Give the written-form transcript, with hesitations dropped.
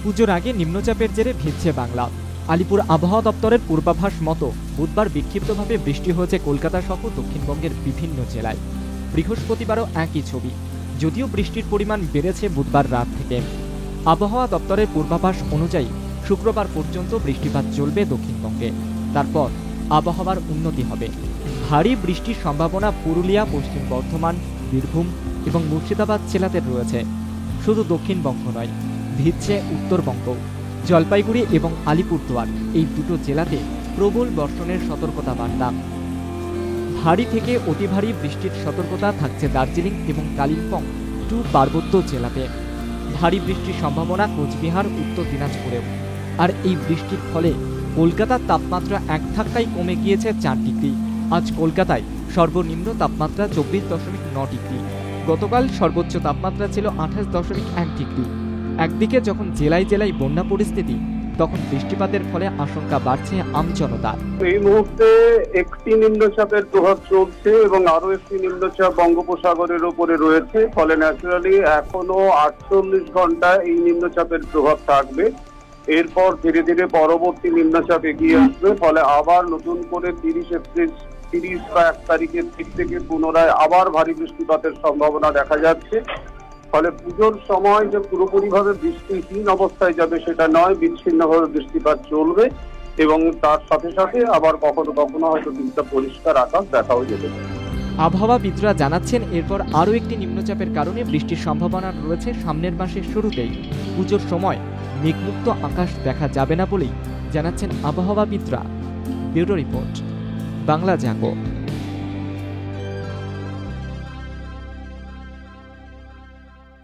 পুজোর আগে নিম্নচাপের জেরে ভিজছে বাংলা। আলিপুর আবহাওয়া দপ্তরের পূর্বাভাস মতো বুধবার বিক্ষিপ্তভাবে বৃষ্টি হয়েছে কলকাতা সহ দক্ষিণবঙ্গের বিভিন্ন জেলায়। বৃহস্পতিবারও একই ছবি, যদিও বৃষ্টির পরিমাণ বেড়েছে বুধবার রাত থেকে। আবহাওয়া দপ্তরের পূর্বাভাস অনুযায়ী শুক্রবার পর্যন্ত বৃষ্টিপাত চলবে দক্ষিণবঙ্গে, তারপর আবহাওয়ার উন্নতি হবে। ভারী বৃষ্টির সম্ভাবনা পুরুলিয়া, পশ্চিম বর্ধমান, বীরভূম এবং মুর্শিদাবাদ জেলাতে রয়েছে। শুধু দক্ষিণবঙ্গ নয়, ভিজছে উত্তরবঙ্গ। জলপাইগুড়ি এবং আলিপুরদুয়ার এই দুটো জেলাতে প্রবল বর্ষণের সতর্কতা বার্তা। ভারী থেকে অতি ভারী বৃষ্টির সতর্কতা থাকছে দার্জিলিং এবং কালিম্পং পার্বত্য জেলাতে। ভারী বৃষ্টির সম্ভাবনা কোচবিহার, উত্তর দিনাজপুরেও। আর এই বৃষ্টির ফলে কলকাতার তাপমাত্রা এক ধাক্কায় কমে গিয়েছে 4 ডিগ্রি। আজ কলকাতায় সর্বনিম্ন তাপমাত্রা 24.9 ডিগ্রি। গতকাল সর্বোচ্চ তাপমাত্রা ছিল 28.1 ডিগ্রি। একদিকে যখন জেলায় জেলায় বন্যা পরিস্থিতি, তখন বৃষ্টিপাতের ফলে আশঙ্কা বাড়ছে আমজনতার। এই মুহূর্তে একটি নিম্নচাপের প্রভাব চলছে এবং আরো একটি নিম্নচাপ বঙ্গোপসাগরের উপরে রয়েছে। ফলে ন্যাচারালি এখনো 48 ঘন্টা এই নিম্নচাপের প্রভাব থাকবে। এরপর ধীরে ধীরে পরবর্তী নিম্নচাপ এগিয়ে আসবে। ফলে আবার নতুন করে 30 এপ্রিল 30 বা 1 তারিখের দিক থেকে পুনরায় আবার ভারী বৃষ্টিপাতের সম্ভাবনা দেখা যাচ্ছে। ফলে পুজোর সময় যে পুরোপুরিভাবে বৃষ্টিহীন অবস্থায় যাবে সেটা নয়, বিচ্ছিন্নভাবে বৃষ্টিপাত চলবে এবং তার সাথে সাথে আবার কখনো কখনো হয়তো কিছুটা পরিষ্কার আকাশ দেখাও যেতে পারে। আবহাওয়াবিদরা জানাচ্ছেন, এরপর আরও একটি নিম্নচাপের কারণে বৃষ্টির সম্ভাবনা রয়েছে সামনের মাসের শুরুতেই। পুজোর সময় মেঘমুক্ত আকাশ দেখা যাবে না বলেই জানাচ্ছেন আবহাওয়াবিদরা। ব্যুরো রিপোর্ট, বাংলা জাগো।